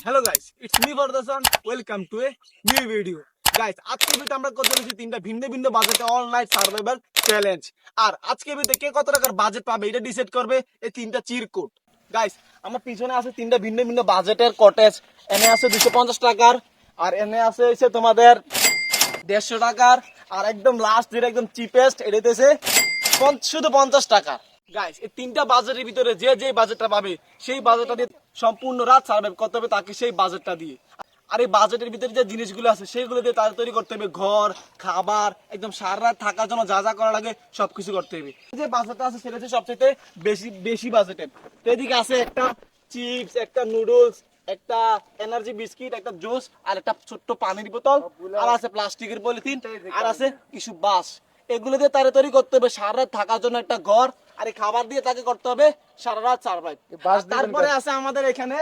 Hello guys, it's me ফরদাসান। Welcome to a new video. Guys, আজকে ভিডিওতে আমরা করতে চলেছি তিনটা ভিন্ন ভিন্ন বাজেটে অল নাইট সার্ভাইভাল চ্যালেঞ্জ। আর আজকে ভিডিওতে কে কত টাকার বাজেট পাবে এটা ডিসাইড করবে এই তিনটা চিরকুট। গাইস, আমার পিছনে আছে তিনটা ভিন্ন ভিন্ন বাজেটের কটেজ। এনে আছে 250 টাকার, আর এনে আছে হচ্ছে তোমাদের 150 টাকার, আর একদম লাস্ট যেটা একদম চিপেস্ট এটা হচ্ছে শুধু 50 টাকা। গাইস, এই তিনটা বাজেটের ভিতরে যে যে বাজেটটা পাবে সেই বাজেটটা দিয়ে সম্পূর্ণ রাত সার্ভাইভ করতে হবে তাকে সেই বাজেটটা দিয়ে। আর এই বাজেটের ভিতরে যে জিনিসগুলো আছে সেগুলো দিয়ে তাদের তৈরি করতে হবে ঘর, খাবার, একদম সারা রাত থাকার জন্য যা যা করা লাগে সবকিছু করতে হবে। যে বাজেটটা আছে সেটা হচ্ছে সবচেয়ে বেশি বেশি বাজেটের। তো এদিকে আছে একটা চিপস, একটা নুডলস, একটা এনার্জি বিস্কিট, একটা জুস, আর একটা ছোট্ট পানির বোতল, আর আছে প্লাস্টিকের পলিথিন, আর আছে কিছু বাঁশ। এগুলো দিয়ে তারা তৈরি করতে হবে সারা রাত থাকার জন্য একটা ঘর, আর এই খাবার দিয়ে তাকে করতে হবে সারা রাত সার্ভাইভ। তারপরে আছে আমাদের এখানে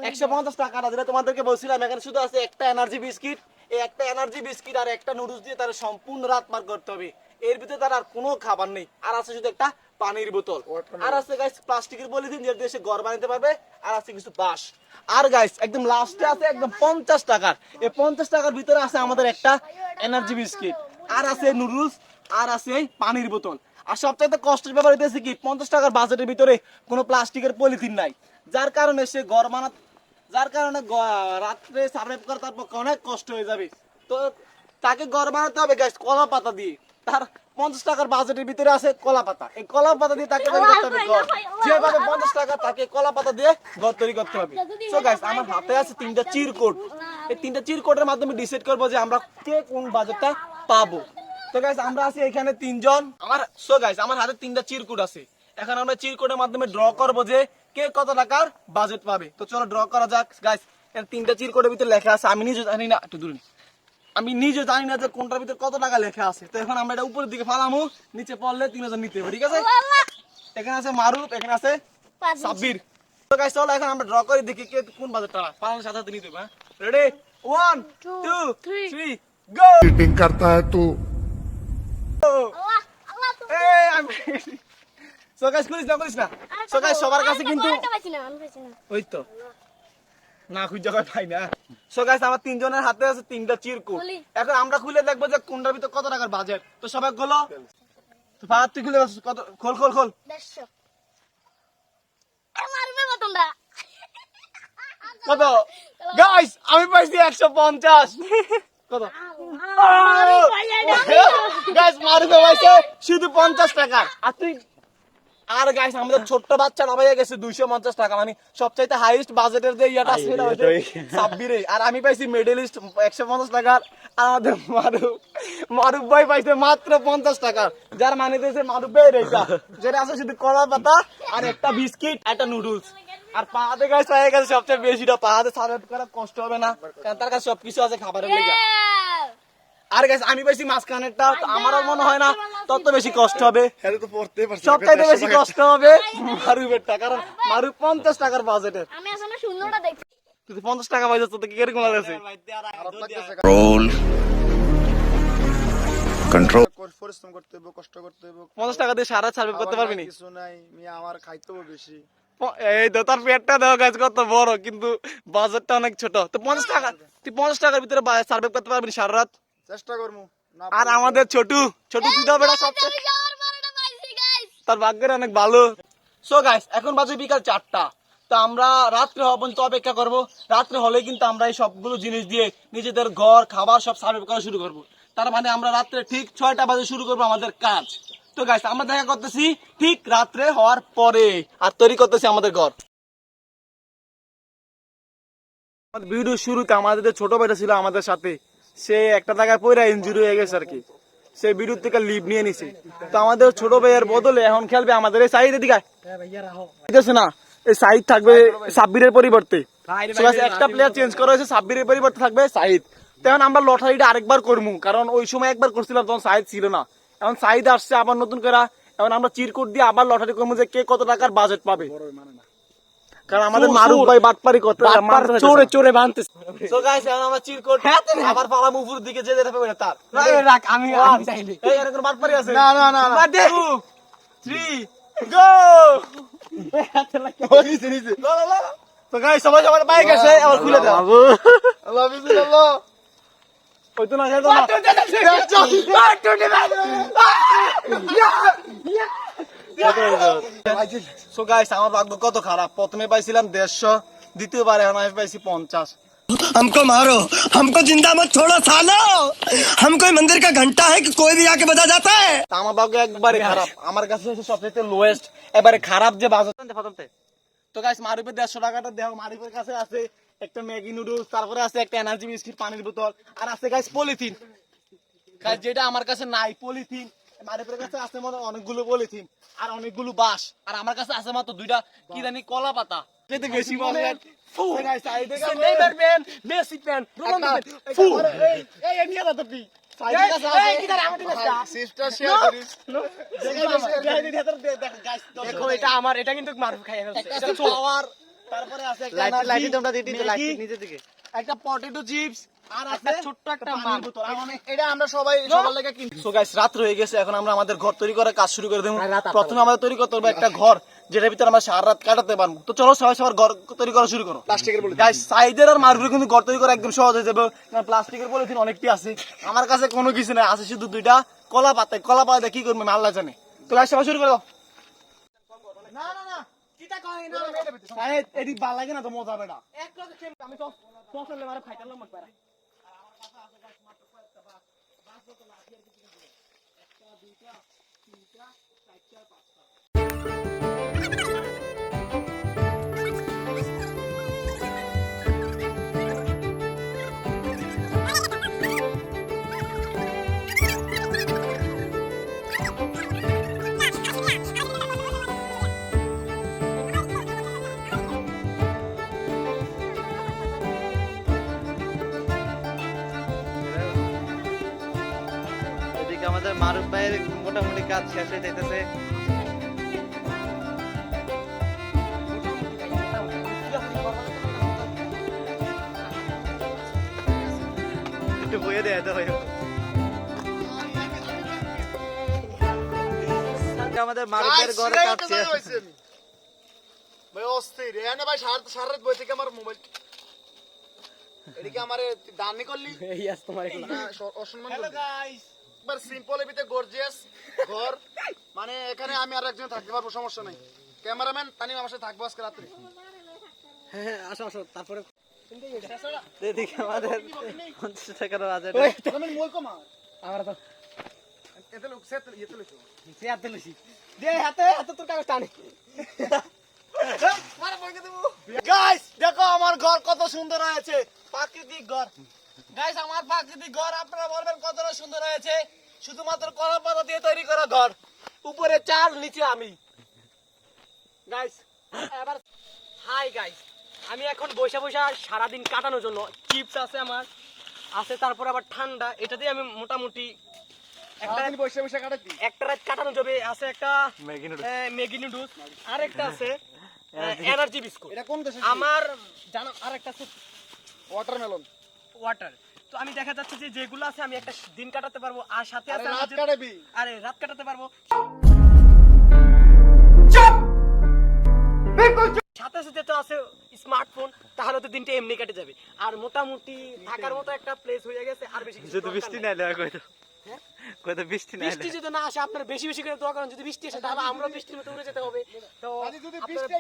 150 টাকা, যেটা তোমাদেরকে বলছিলাম। এখানে শুধু আছে একটা এনার্জি বিস্কিট, এই একটা এনার্জি বিস্কিট আর একটা নুডলস দিয়ে তারা সম্পূর্ণ রাত পার করতে হবে। এর ভিতরে তার আর কোনো খাবার নেই, আর আছে শুধু একটা পানির বোতল, আর আছে গাইস প্লাস্টিকের পলিথিন যেটা দিয়ে সে ঘর বানাতে পারবে, আর আছে কিছু বাঁশ। আর গাইস একদম লাস্টে আছে একদম 50 টাকার। এই 50 টাকার ভিতরে আছে আমাদের একটা এনার্জি বিস্কিট, আর আছে নুডলস, আর আছে এই পানির বোতল। আর সবচাইতে কষ্টের ব্যাপার হইতেছে কি 50 টাকার বাজেটের ভিতরে কোনো প্লাস্টিকের পলিথিন নাই, যার কারণে সে ঘর বানাতে রাত্রে সার্ভাইভ করা তার পক্ষে অনেক কষ্ট হয়ে যাবে। তো তাকে ঘর বানাতে হবে গাইস কলা পাতা দিয়ে। তার 50 টাকার বাজেটের ভিতরে আছে কলা পাতা, এই কলা পাতা দিয়ে তাকে তৈরি করতে হবে ঘর। যেভাবে 50 টাকা তাকে কলা পাতা দিয়ে ঘর তৈরি করতে হবে। সো গাইস, আমার হাতে আছে তিনটা চিরকুট। এই তিনটা চিরকুটের মাধ্যমে ডিসাইড করবো যে আমরা কে কোন বাজেটটা পাবো। তো গাইস, আমরা আছি এখানে তিনজন। আমার হাতে তিনটা চিরকুট আছে। এখন আমরা চিরকুটের মাধ্যমে ড্র করবো যে কে কত টাকার বাজেট পাবে। তো চলো ড্র করা যাক। গাইস, তিনটা চিরকুটের ভিতরে লেখা আছে, আমি নিজে জানি না, একটু দূরে, আমি নিজে জানি না যে কোনটার ভিতরে কত টাকা লেখা আছে। তো এখন আমরা এটা উপরের দিকে ফালামু, নিচে পড়লে 3000 নিতে হবে, ঠিক আছে? এখানে আছে মারুফ, এখানে আছে সাব্বির। তো গাইস চলো এখন আমরা ড্র করে দেখি কে কোন বাজেটটা পালানোর সাথে সাথে নিতে হবে। রেডি, 1 2 3 গো। चीटिंग करता है तू। সবার কাছে কিন্তু ওই তো না খুঁজে পাই না। সো গাইস, আমার তিনজনের হাতে আছে তিনটা চিরকুট। এখন আমরা খুলে দেখবো যে কোনটার ভিতর কত টাকার বাজেট। তো সবাই খোলো, তো ফাহাদ তুই খুলে কত, খোল খোল খোল। 150 মারবে কতটা? কত? গাইস, আমি পাইছি 150। কত? গাইস, মারুফে পাইছে শুধু 50 টাকা। আর তুই আর গাইস আমাদের ছোট্ট বাচ্চা নামাইয়া গেছে 250 টাকা, মানে সবচাইতে হাইয়েস্ট বাজেটের যে ইয়াটা আছে সেটা হইছে সাব্বিরে। আর আমি পাইছি মিডলিস্ট 150 টাকার। আমাদের মারুফ ভাই পাইছে মাত্র 50 টাকা, যার মানে দিয়েছে মারুফ ভাই রেখা, যেটা আছে শুধু কলা পাতা আর একটা বিস্কিট, একটা নুডলস। আর পাহাড়ে গাইস হয়ে গেছে সবচেয়ে বেশিটা। পাহাড়ে সার্ভাইভ করা কষ্ট হবে না, কারণ তার কাছে সবকিছু আছে খাবারের লেগে। আর গাইস আমি পাইছি মাঝখানেরটা, আমারও মনে হয় না তত বেশি কষ্ট হবে। সবচাইতে বেশি কষ্ট হবে মারুফেরটা, কারণ মারুফ 50 টাকার বাজেটের। আমি আসলে শূন্যটা দেখছি। তুই 50 টাকা পাইছিস, তো কিরকম লাগছে? रोल कंट्रोल পরিশ্রম করতে হবে, কষ্ট করতে হবে। 50 টাকা দিয়ে সারা সার্ভাইভ করতে পারবি না। কিছু নাই, আমার খাইতেও বেশি। এই তো তার পেটটা দেওয়া গাছ কত বড়, কিন্তু বাজেটটা অনেক ছোট। তো 50 টাকা, তুই 50 টাকার ভিতরে সার্ভাইভ করতে পারবি না সারা রাত? চেষ্টা করবো না। আর আমাদের ছোটু তুই দাও বেটা সবচেয়ে, আমি যাওয়ার পরেটা পাইছি গাইস। তার ভাগ্যের অনেক ভালো। সো গাইস, এখন বাজে বিকাল 4টা। তো আমরা রাত্রে হওয়া পর্যন্ত অপেক্ষা করবো। রাত্রে হলে কিন্তু আমরা এই সবগুলো জিনিস দিয়ে নিজেদের ঘর, খাবার সব সার্ভ করা শুরু করবো। তার মানে আমরা রাত্রে ঠিক 6টা বাজে শুরু করবো আমাদের কাজ। তো গাইস, আমরা দেখা করতেছি ঠিক রাত্রে হওয়ার পরে, আর তৈরি করতেছি আমাদের ঘর। ভিডিও শুরুতে আমাদের যে ছোট ভাইটা ছিল আমাদের সাথে, সে একটা জায়গায় পড়ে ইনজুরি হয়ে গেছে আর কি, সেই ভিডিও থেকে লিভ নিয়ে নিছে। তো আমাদের ছোট ভাইয়ের বদলে এখন খেলবে আমাদের এই সাইড। এদিকে আছে না, এই সাইড থাকবে সাব্বিরের পরিবর্তে। একটা প্লেয়ার চেঞ্জ করা হয়েছে, সাব্বিরের পরিবর্তে থাকবে সাইদ। তখন আমরা লটারিটা আরেকবার করবো, কারণ ওই সময় একবার করছিলাম তখন সাইদ ছিল না। এখন সাইদ আসছে আবার নতুন করে। এখন আমরা চিরকুট দিয়ে আবার লটারি করবো যে কে কত টাকার বাজেট পাবে, কারণ আমাদের মারুফ ভাই বাটপারি করতে চোরে চোরে বানতেছে। সো গাইস, এখন আমরা চিরকুট আবার পালাম উপর দিকে, যে যেতে পারবে তার। রাখ, আমি এই এরকম বাটপারি আছে। না না না 2 3 গো। তো তো গাইস সবাই সবার পায়ে গেছে আবার খুলে দাও আল্লাহ হাফিজ আল্লাহ ওই তো না খেতো না সো গাইস আমার ভাগ্য কত খারাপ, প্রথমে পাইছিলাম 150, দ্বিতীয়বার এখন আমি পাইছি 50। हमको मारो, हमको जिंदा मत छोड़ो सालो। हम कोई मंदिर का घंटा है कि कोई भी आके बजा जाता है। তা আমার ভাগ্য একবারে খারাপ, আমার কাছে হচ্ছে সবচেয়ে লোয়েস্ট এবারে খারাপ যে বাজার। তো গাইস মারুপের 150 টাকাটা দেখো, মারুপের কাছে আছে একটা ম্যাগি নুডলস, তারপরে আছে একটা এনার্জি বিস্কিট, পানির বোতল, আর আছে গাইস পলিথিন। গাইস যেটা আমার কাছে নাই পলিথিন, মারুপের কাছে আছে মনে হয় অনেকগুলো পলিথিন আর অনেকগুলো বাঁশ, আর আমার কাছে আছে মাত্র 2টা কি জানি কলা পাতা। যেতে বেশি মনে হয় গাইস সাইডে Neymar man, Messi man, Ronaldo ফু এই নিয়ে দাও তুমি সাইডে কাছে আছে কি দাঁড়া আমাদের কাছে সিস্টার শেয়ার করিস দেখো এটা আমার, এটা কিন্তু মারুফ খাইয়ে ফেলছে। এটা ফ্লাওয়ার, তারপরে আছে একটা লাইট তোমরা দিতে লাইট নিচে দিকে, একটা পটেটো চিপস, আর আছে ছোট্ট একটা পানির বোতল। এটা আমরা সবাই সবার লাগা কিনছি। সো গাইস রাত হয়ে গেছে, এখন আমরা আমাদের ঘর তৈরি করার কাজ শুরু করে দেব। প্রথমে আমাদের তৈরি করতে হবে একটা ঘর, যেটার ভিতরে আমরা সারা রাত কাটাতে পারবো। তো চলো সবাই সবার ঘর তৈরি করা শুরু করো। প্লাস্টিকের বলে গাইস সাইডের আর মার্বেল কিন্তু ঘর তৈরি করা একদম সহজ হয়ে যাবে, কারণ প্লাস্টিকের পলিথিন অনেকটি আছে, আমার কাছে কোনো কিছু নাই, আছে শুধু 2টা কলা পাতা। কলা পাতা কি করবে আল্লাহ জানে। তো গাইস সবাই শুরু করে দাও। না না না কিটা কই না সাহেব এডি ভাল লাগে না তো মজা বেটা এক লগে আমি তো পছন্দ মারে খাইতালাম মত পারা। এদিকে আমাদের মারুফ ভাইয়ের মোটামুটি কাজ শেষ হয়ে যাইতেছে। একটু বইয়ে দেয় তো ভাই, আমাদের মারুফ ভাইয়ের ঘরে কাজ শেষ। ভাই অস্থির এখানে ভাই সারা রাত বসে থেকে আমার মোবাইল এদিকে আমারে দান করলি এই আজ তোমার না, অসম্মান হ্যালো করলি। গাইস একবার সিম্পল এর ভিতরে গর্জিয়াস ঘর, মানে এখানে আমি আর একজন থাকতে পারবো, সমস্যা নাই। ক্যামেরাম্যান তানিম আমার সাথে থাকবো আজকে রাত্রে। হ্যাঁ আসো আসো তারপরে এদিকে আমাদের 50 টাকার বাজেট। আমি মোল কমা আমার তো এতে লোক সেট ইতে লোক সে হাতে লইছি দে হাতে হাতে তোর কাগজ টানে। গাইস দেখো আমার ঘর কত সুন্দর হয়েছে, প্রাকৃতিক ঘর। গাইস আমার প্রাকৃতিক ঘর আপনারা বলবেন কতটা সুন্দর হয়েছে, শুধুমাত্র কলা পাতা দিয়ে তৈরি করা ঘর, উপরে চাল নিচে আমি। গাইস এবার হাই গাইস, আমি এখন বসে বসে সারাদিন কাটানোর জন্য চিপস আছে আমার আছে, তারপর আবার ঠান্ডা, এটা দিয়ে আমি মোটামুটি একটা সারাদিন বসে বসে কাটাতি। একটা রাত কাটানো যাবে। আছে একটা ম্যাগি নুডলস, আর একটা আছে এনার্জি বিস্কুট। এটা কোন দেশে? আমার জানো আর একটা আছে ওয়াটারমেলন। ওয়াটার। তো আমি দেখা যাচ্ছে যে যেগুলো আছে আমি একটা দিন কাটাতে পারবো, আর সাথে আরে আছে রাত আমার যে- কাটাবি। আরে রাত কাটাতে পারবো, সাথে সাথে তো আছে স্মার্টফোন, তাহলে তো দিনটা এমনি কেটে যাবে। আর মোটামুটি থাকার মতো একটা প্লেস হয়ে গেছে, আর বেশি কিছু যদি দরকার বৃষ্টি নাই। না এলে কইতো কইতো বৃষ্টি না বৃষ্টি এলে যদি না আসে আপনার বেশি বেশি করে দোয়া করেন, যদি বৃষ্টি আসে তাহলে আমরা বৃষ্টির মতো উড়ে যেতে হবে। তো আজ যদি আপনারা- বৃষ্টি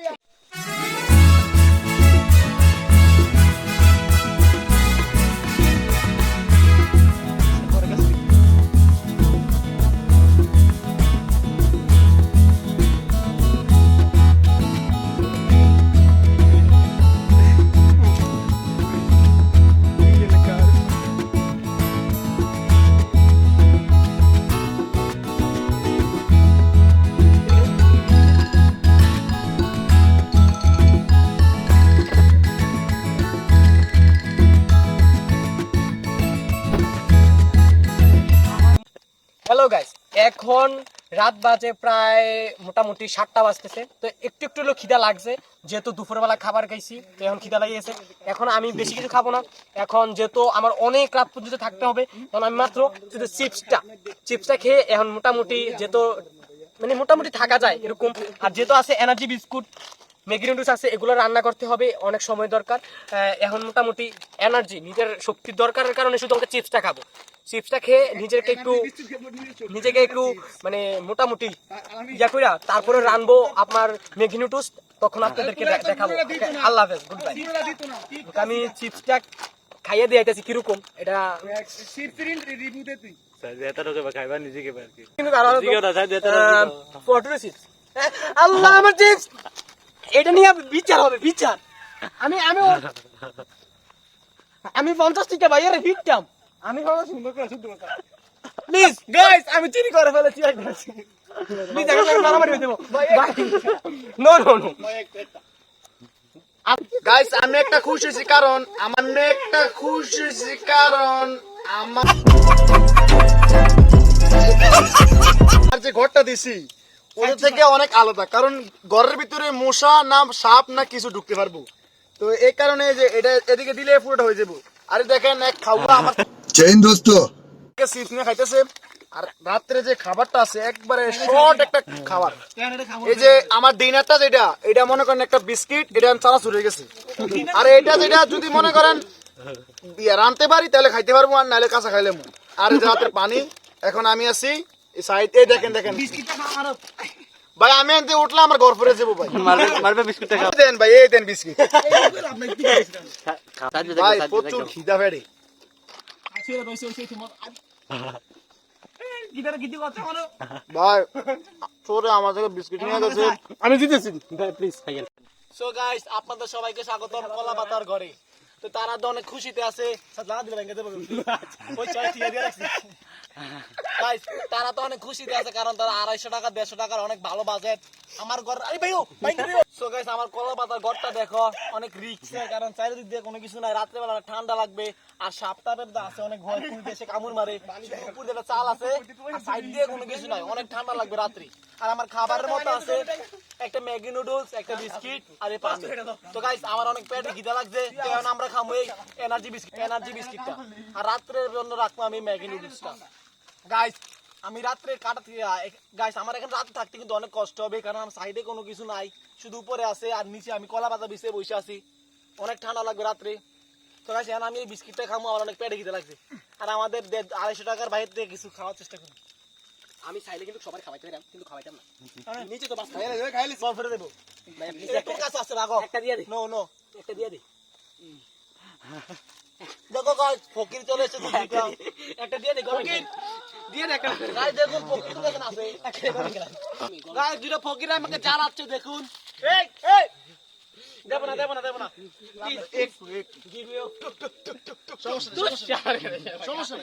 হ্যালো গাইস, এখন রাত বাজে প্রায় মোটামুটি 7টা বাজতেছে। তো একটু একটু হলো খিদা লাগছে, যেহেতু দুপুরবেলা খাবার খাইছি, তো এখন খিদা লাগিয়ে গেছে। এখন আমি বেশি কিছু খাবো না, এখন যেহেতু আমার অনেক রাত পর্যন্ত থাকতে হবে, তখন আমি মাত্র শুধু চিপসটা খেয়ে এখন মোটামুটি যেহেতু মানে মোটামুটি থাকা যায় এরকম। আর যেহেতু আছে এনার্জি বিস্কুট, ম্যাগি নুডলস আছে, এগুলো রান্না করতে হবে, অনেক সময় দরকার। এখন মোটামুটি এনার্জি, নিজের শক্তির দরকারের কারণে শুধু আমাকে চিপসটা খাবো। চিপসটা খেয়ে নিজেকে একটু মানে মোটামুটি ইয়া কইরা তারপরে রানবো আপনার ম্যাগি নুডলস, তখন আপনাদেরকে দেখাবো। আল্লাহ হাফেজ, গুড বাই। আমি চিপসটা খাইয়ে দিয়ে আইতেছি কিরকম এটা আল্লাহ আমার চিপস এটা নিয়ে বিচার হবে, বিচার। আমি আমি আমি 50 টাকা ভাইয়ারে ফিরতাম, আমি সুন্দর করে শুদ্ধ কথা প্লিজ গাইস আমি চিনি করে ফেলেছি প্লিজ আমি মারামারি হয়ে দেবো। নো নো নো গাইস আমি একটা খুশি হয়েছি কারণ আমার যে ঘরটা দিছি ওদের থেকে অনেক আলাদা, কারণ ঘরের ভিতরে মশা না সাপ না কিছু ঢুকতে পারবো। তো এই কারণে যে এটা এদিকে দিলে পুরোটা হয়ে যাবো। আরে দেখেন এক খাওয়া আমার चैन दोस्तों চিপস নিয়ে খাইতেছে, আর রাত্রে যে খাবারটা আছে একবারে শর্ট একটা খাবার। এই যে আমার ডিনারটা যেটা, এটা মনে করেন একটা বিস্কিট, এটা চানাচুর হয়ে গেছে। আর এটা যেটা যদি মনে করেন রানতে পারি তাহলে খাইতে পারবো, আর নাহলে কাঁচা খাইলাম। আর এই যে রাতের পানি। এখন আমি আছি এই সাইড, এই দেখেন ভাই আমি এনতে উঠলে আমার ঘর ফিরে যাবো ভাই। মারবে বিস্কুটটা খাও। দেন ভাই, এই দেন বিস্কিট ভাই, প্রচুর খিদা ফেড়ে। ভাই তোরে আমার থেকে বিস্কিট নিয়ে গেছে, আমি জিতেছি প্লিজ খাইয়েন। সো গাইস আপনাদের সবাইকে স্বাগতম কলা পাতার ঘরে। তো তারা তো অনেক খুশিতে আছে। গাইস তারা তো অনেক খুশিতে আছে কারণ তারা 250 টাকা 150 টাকার অনেক ভালো বাজেট। আমার ঘর আরে ভাইও সো গাইস আমার কলা পাতার ঘরটা দেখো, অনেক রিস্ক কারণ চারিদিক দিয়ে কোনো কিছু নাই, রাত্রে বেলা ঠান্ডা লাগবে, আর সাপটাপের আছে অনেক ভয়, ফুল দেশে কামড় মারে, উপর দিয়ে একটা চাল আছে, আর সাইড দিয়ে কোনো কিছু নাই, অনেক ঠান্ডা লাগবে রাত্রি। আর আমার খাবারের মতো আছে একটা ম্যাগি নুডলস, একটা বিস্কিট আর এই পানি। তো গাইস আমার অনেক পেটে খিদা লাগছে, কারণ আমরা খাবো এই এনার্জি বিস্কিটটা, আর রাত্রের জন্য রাখবো আমি ম্যাগি নুডলসটা। গাইস আমি রাত্রে গাইস আমার এখানে রাতে থাকতে কিন্তু অনেক কষ্ট হবে, কারণ আমার সাইডে কোনো কিছু নাই, শুধু উপরে আছে আর নিচে আমি কলা পাতা বিছিয়ে বসে আছি, অনেক ঠান্ডা লাগবে রাত্রে। তো গাইস এখন আমি এই বিস্কিটটা খাবো, আমার অনেক পেটে খিদে লাগছে, আর আমাদের 250 টাকার বাইরে থেকে কিছু খাওয়ার চেষ্টা করি। আমি চাইলে কিন্তু সবার খাওয়াইতে পারতাম, কিন্তু খাওয়াইতাম না। নিচে তো বাস খাইলি বল ফেলে দেবো। তোর কাছে আছে রাখো, একটা দিয়ে দে, নো একটা দিয়ে দে, দেখো গাইস ফকির চলে এসেছে দুইটা, একটা দিয়ে দে, ফকির দিয়ে দে একটা। গাইস দেখুন ফকির তো দেখেন আছে, গাইস দুইটা ফকির আমাকে জ্বালাচ্ছে দেখুন। এই দেব না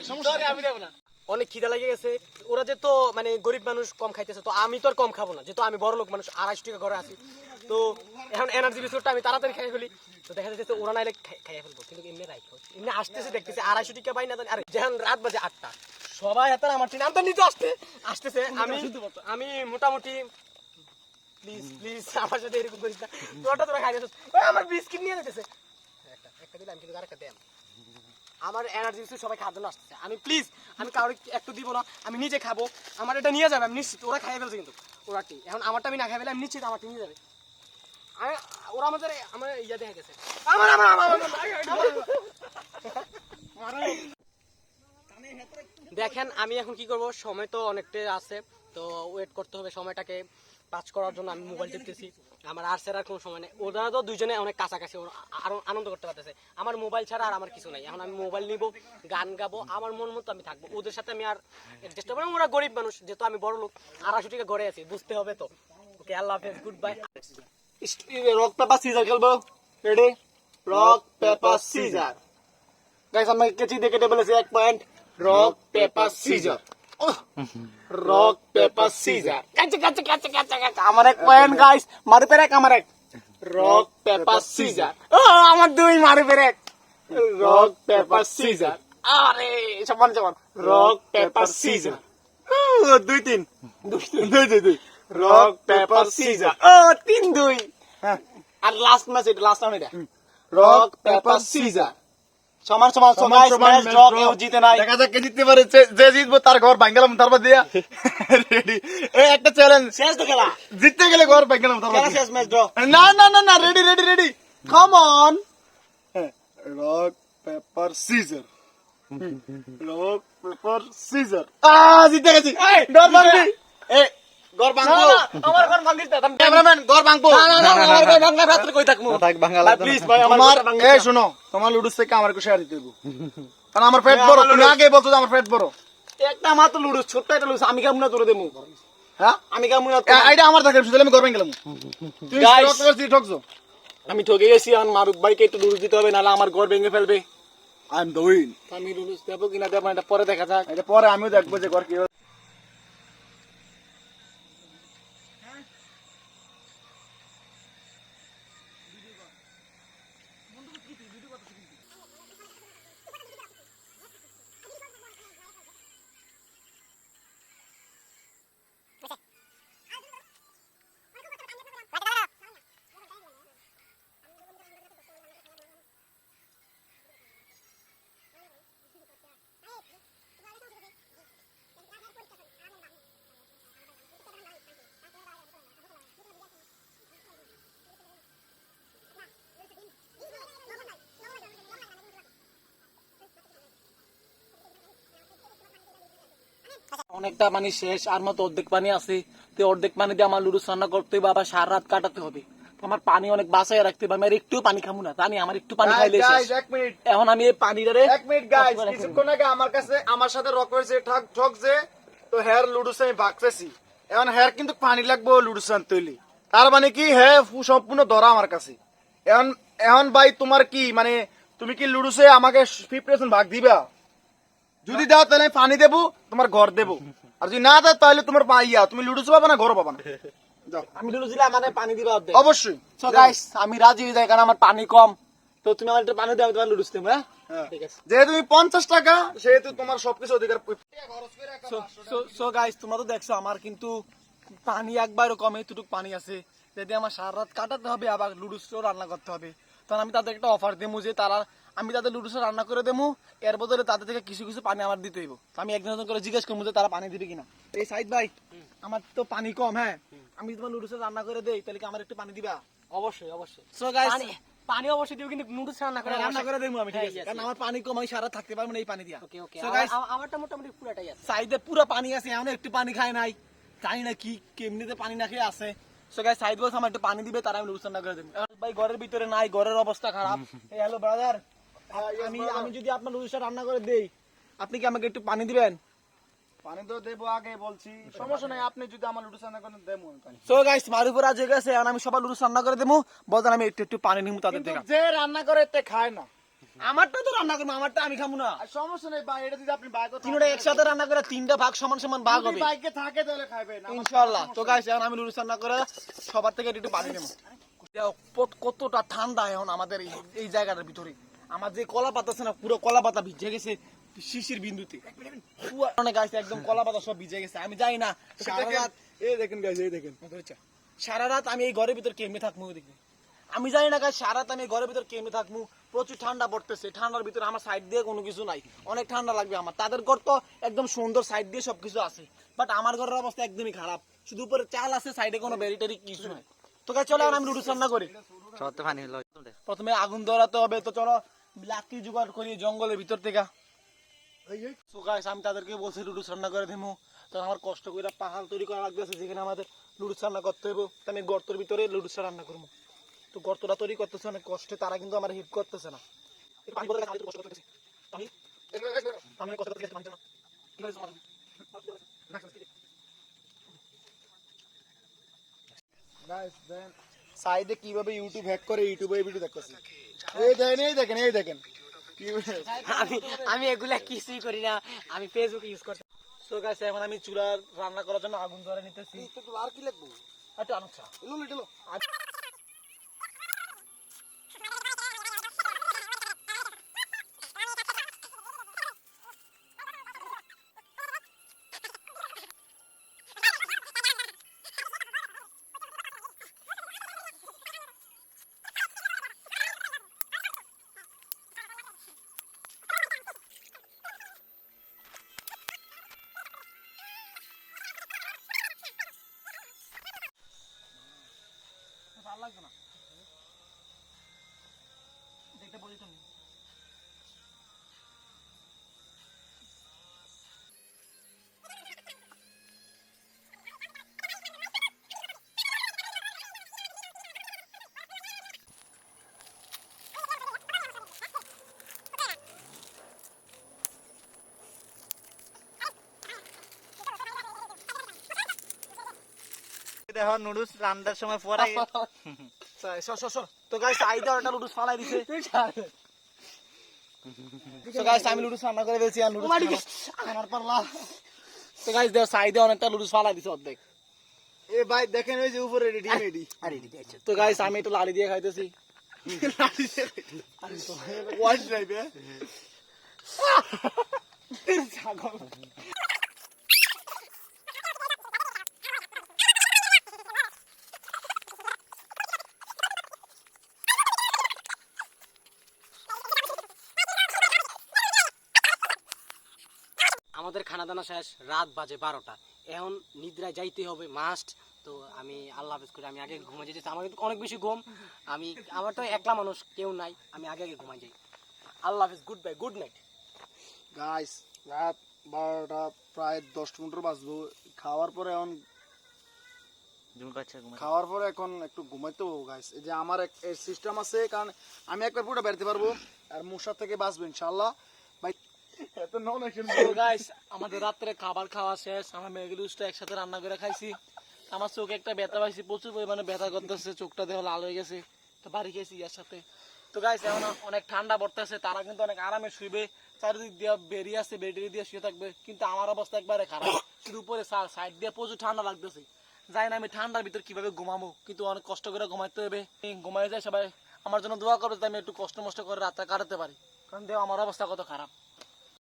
সমস্যা আমি দেব না। অনেক খিদা লেগে গেছে, ওরা যে তো মানে গরিব মানুষ কম খাইতেছে, তো আমি তো আর কম খাবো না, যেহেতু আমি বড় লোক মানুষ, 250 টাকা ঘরে আছি। তো এখন এনার্জি বিস্কুটটা আমি তাড়াতাড়ি খাই ফেলি, তো দেখা যাচ্ছে ওরা নাইলে খাইয়া ফেলবো, কিন্তু এমনি রাখো এমনি আসতেছে দেখতেছে 250 টাকা পাই না। আর যখন রাত বাজে 8টা, সবাই হাতে আমার টিন আমি তো নিতে আসতেছে, আমি মোটামুটি প্লিজ আমার সাথে এরকম করিস না, তোরা খাই দিতেছ, আমার বিস্কিট নিয়ে যেতেছে, একটা দিলে আমি কিন্তু আরেকটা দেন। আমার এনার্জি সবাই খাওয়ার জন্য আসতেছে, আমি প্লিজ আমি কাউকে একটু দিব না, আমি নিজে খাবো, আমার এটা নিয়ে যাবে, আমি নিশ্চিত। ওরা খাইয়ে ফেলছে কিন্তু ওরা কি এখন আমারটা আমি না খাই ফেলে আমি নিশ্চিত আমারটা নিয়ে যাবে। ওরা আমার ইয়া দেখে গেছে, দেখেন আমি এখন কি করব, সময় তো অনেকটা আছে, তো ওয়েট করতে হবে সময়টাকে পাস করার জন্য। আমি মোবাইল টিপতেছি, আমার আর ছাড়ার কোনো সময় নেই। ওরা তো দুইজনে অনেক কাছাকাছি, ওরা আরো আনন্দ করতে পারতেছে, আমার মোবাইল ছাড়া আর আমার কিছু নাই। এখন আমি মোবাইল নিব, গান গাবো, আমার মন মতো আমি থাকবো, ওদের সাথে আমি আর চেষ্টা করবো। ওরা গরিব মানুষ, যেহেতু আমি বড় লোক, 250 টাকা ঘরে আছি, বুঝতে হবে তো। ওকে আল্লাহ হাফেজ, good bye. Rock paper scissor খেলবো, ready? Rock paper scissor. Guys আমি কেচি দিয়ে কেটে বলেছি 1 point. Rock paper scissor, rock paper scissor, কাছে আমার 1 পয়েন্ট গাইস, মারু পেরে আমার 1। রক পেপার সিজার, ও আমার 2, মারু পেরে 1। রক পেপার সিজার, আরে সমান rock paper scissor, 2-3 2 rock paper scissor, ও 3-2। আর লাস্ট ম্যাচ, এটা লাস্ট রাউন্ড, এটা রক পেপার সিজার, সমান সমান সো সমান গাইস সমান ম্যাচ match ড্র draw। কেউ জিতে নাই দেখা যাক কে জিততে পারে, যে জিতবো তার ঘর ভাঙলাম তারপর দিয়া রেডি। এই একটা চ্যালেঞ্জ, শেষ তো খেলা জিততে গেলে ঘর ভাঙলাম তারপর খেলা শেষ ম্যাচ ড্র না না না না, ready ready ready, come on. Rock paper scissor, rock paper scissor, জিতে গেছি। ঘর ভাঙবি, এই গর ভাঙবো আমার ঘর ভাঙিস না ক্যামেরাম্যান ঘর ভাঙবো। আমার ঘর ভাঙা রাত্রে কই থাকমু থাক বাঙালা প্লিজ ভাই আমার তোমার ঘরটা ভাঙিস এই না। শোনো, তোমার লুডুস থেকে আমার শেয়ার দিতে হইব, কারণ আমার পেট বড়। তুমি আগে বলছো যে আমার পেট বড়। একটা মাত্র লুডুস ছোট্ট একটা লুডুস আমি কেমন তোরে দেবো হ্যাঁ, আমি কেমন এইটা আমার থাকে, শুধু আমি ঘর ভেঙে গেলাম। তুমি Guys, ঠকছো। আমি ঠকে গেছি আর মারুফ ভাইকে একটু লুডুস দিতে হবে নাহলে আমার ঘর ভেঙে ফেলবে আই এম দ্য উইন। আমি লুডুস দেবো কিনা দেবো না, এটা পরে দেখা যাক এটা পরে আমিও দেখবো যে ঘর কি হয়। অনেকটা পানি শেষ, আর মতো অর্ধেক পানি আছে। তো অর্ধেক পানি দিয়ে আমার লুডুস রান্না করতে হবে, আবার সারা রাত কাটাতে হবে। তো আমার পানি অনেক বাঁচায় রাখতে হবে, আমি আর একটু পানি খাবো না, জানি আমার একটু পানি খাইলে শেষ। গাইস এক মিনিট, এখন আমি এই পানিটারে এক মিনিট গাইস, কিছুক্ষণ আগে আমার কাছে আমার সাথে রক হয়েছে ঠকছে, তো হেয়ার লুডুস আমি ভাগতেছি। এখন হেয়ার কিন্তু পানি লাগবে লুডুস আনতে হইলে, তার মানে কি হ্যাঁ সম্পূর্ণ ধরা আমার কাছে। এখন এখন ভাই তোমার কি মানে, তুমি কি লুডুসে আমাকে 50% ভাগ দিবা? যদি দাও তাহলে আমি পানি দেবো, তোমার ঘর দেবো, আর যদি না দাও তাহলে তোমার পাইয়া তুমি লুডুস পাবা না, ঘর পাবা না। যাও, আমি লুডুস দিলে মানে পানি দিবা অর্ধেক। অবশ্যই। সো গাইস আমি রাজি হয়ে যাই, কারণ আমার পানি কম। তো তুমি আমার একটু পানি দাও, আমি তোমার লুডুস দেবো। হ্যাঁ ঠিক আছে। যেহেতু তুমি 50 টাকা, সেহেতু তোমার সবকিছু অধিকার। সো গাইস তোমরা তো দেখছো আমার কিন্তু পানি একবারও কম, এতটুকু পানি আছে। যদি আমার সারা রাত কাটাতে হবে আবার লুডুসও রান্না করতে হবে, তখন আমি তাদের একটা অফার দেবো যে আমি তাদের লুডুসও রান্না করে দেবো, এর বদলে তাদের থেকে কিছু কিছু পানি আমার দিতে হইব। তো আমি একজন একজন করে জিজ্ঞেস করবো যে তারা পানি দিবে কিনা। এই সাইদ ভাই আমার তো পানি কম, হ্যাঁ আমি তোমার লুডুসও রান্না করে দেই, তাহলে কি আমার একটু পানি দিবা? অবশ্যই অবশ্যই। সো গাইস পানি অবশ্যই দিব, কিন্তু নুডলস রান্না করে রান্না করে দেবো আমি, ঠিক আছে? হ্যাঁ, কারণ আমার পানি কম, আমি সারা থাকতে পারবো না এই পানি দিয়া। ওকে ওকে। So guys, আমারটা মোটামুটি পুরাটাই আছে। সাইদে পুরো পানি আছে, এমন একটু পানি খায় নাই, জানি না কি কেমনিতে পানি না খেয়ে আছে। সো গাইস সাইদ বস আমার একটু পানি দিবে, তারা আমি লুডুস রান্না করে দেবো। ভাই ঘরের ভিতরে নাই, ঘরের অবস্থা খারাপ। এই হ্যালো ব্রাদার, আমি যদি আপনার লুডুসটা রান্না করে দেই, আপনি কি আমাকে একটু পানি দিবেন? পানি তো দেবো আগে বলছি, সমস্যা নাই, আপনি যদি আমার লুডুস রান্না করেন দেবো আমি পানি। সো গাইস মারুফ রাজ হয়ে গেছে, এখন আমি সবার লুডুস রান্না করে দেবো, বলতেন আমি একটু একটু পানি নিবো তাদের থেকে। কিন্তু যে রান্না করে তে খায় না। আমারটা তো রান্না করবো, আমারটা আমি খাবো না। আর সমস্যা নেই ভাই, এটা যদি আপনি বাইকে তিনটা একসাথে রান্না করে তিনটা ভাগ সমান সমান ভাগ হবে বাইকে থাকে তাহলে খাবেন ইনশাআল্লাহ। তো গাইস এখন আমি লুডুস রান্না করে সবার থেকে একটু পানি নেবো। কতটা ঠান্ডা এখন আমাদের এই জায়গাটার ভিতরে, আমার যে কলা পাতা আছে না, পুরো কলা পাতা ভিজে গেছে শিশির বিন্দুতে। অনেক গাছ একদম কলা পাতা সব ভিজে গেছে। আমি যাই না সারা রাত, এই দেখেন গাইস, এই দেখেন সারা রাত আমি এই ঘরের ভিতর কেমনে থাকবো দেখি। আমি জানি না গাছ সারা রাত আমি এই ঘরের ভিতর কেমনে থাকবো। প্রচুর ঠান্ডা পড়তেছে, ঠান্ডার ভিতরে আমার সাইড দিয়ে কোনো কিছু নাই, অনেক ঠান্ডা লাগবে আমার। তাদের ঘর তো একদম সুন্দর, সাইড দিয়ে সবকিছু আছে, বাট আমার ঘরের অবস্থা একদমই খারাপ, শুধু উপরে চাল আছে, সাইডে কোনো ব্যারিটারি কিছু নাই। তো গাছ চলো এখন আমি লুডুস রান্না করি। সব তো পানি হলো প্রথমে আগুন ধরাতে হবে, তো চলো লাকড়ি জোগাড় করি জঙ্গলের ভিতর থেকে। So guys, আমি তাদেরকে বলছি লুডুস রান্না করে দেবো, তো আমার কষ্ট করে পাহাড় তৈরি করা লাগবে, যেখানে আমাদের লুডুস রান্না করতে হবে। তো আমি গর্তের ভিতরে লুডুসটা রান্না করবো। তো গর্তটা তৈরি করতেছে অনেক কষ্টে, তারা কিন্তু আমার হেল্প করতেছে না। একটু পানি বদলে কষ্ট করতেছি আমি কষ্ট করতেছি পানি জন্য। গাইস দেন সাইডে কিভাবে ইউটিউব হ্যাক করে ইউটিউবে ভিডিও দেখতেছি। এই দেখেন, এই দেখেন, এই দেখেন আমি এগুলা কিছুই করি না, আমি ফেসবুক ইউজ করতে। সো গাইস এখন আমি চুলা রান্না করার জন্য আগুন ধরে নিতেছি। আর কি লাগবে? একটু আনুচ্ছা এলো দেখো নুডলস রান্নার সময় পরে সর তো গাইস আইদা একটা লুডুস ফালাই দিছে তো গাইস আমি লুডুস রান্না করে ফেলছি আর লুডুস আমার পারলা তো গাইস দেখো সাইদে অনেকটা লুডুস ফালাই দিছে অর্ধেক এ ভাই দেখেন ওই যে উপরে রেডি রেডি তো গাইস আমি একটু লাড়ি দিয়ে খাইতেছি ওয়াশ ড্রাইভে আমাদের খানা দানা শেষ, রাত বাজে 12টা। এখন নিদ্রায় যাইতে হবে মাস্ট। তো আমি আল্লাহ হাফেজ করে আমি আগে ঘুমাই যেতেছি। আমার কিন্তু অনেক বেশি ঘুম, আমার তো একলা মানুষ, কেউ নাই, আমি আগে আগে ঘুমাই যাই। আল্লাহ হাফেজ, good by, good night. Guys রাত 12টা প্রায় 10 মিনিট বাজবো। খাওয়ার পরে এখন খাওয়ার পরে এখন একটু ঘুমাইতে হবো গাইস। এই যে আমার এক সিস্টেম আছে, কারণ আমি একবার পুরো বেরোতে পারবো আর মশা থেকে বাঁচবো ইনশাআল্লাহ ভাই। এত নন তো গাইস আমাদের রাত্রে খাবার খাওয়া শেষ। আমরা ম্যাগি লুডুসটা একসাথে রান্না করে খাইছি। আমার চোখে একটা ব্যথা পাইছি, প্রচুর পরিমাণে ব্যথা করতেছে, চোখটা দেখো লাল হয়ে গেছে। তো বাড়ি গেছি ইয়ার সাথে। তো গাইস এখন অনেক ঠান্ডা পড়তেছে, তারা কিন্তু অনেক আরামে শুইবে, চারিদিক দিয়ে বেরিয়ে আছে, বেরিয়ে দিয়ে শুয়ে থাকবে। কিন্তু আমার অবস্থা একবারে খারাপ, শুধু উপরে সাইড দিয়ে প্রচুর ঠান্ডা লাগতেছে। জানি না আমি ঠান্ডার ভিতর কিভাবে ঘুমাবো, কিন্তু অনেক কষ্ট করে ঘুমাইতে হবে। ঘুমাই যায় সবাই আমার জন্য দোয়া করবে, আমি একটু কষ্ট মষ্ট করে রাতটা কাটাতে পারি, কারণ দেখো আমার অবস্থা কত খারাপ।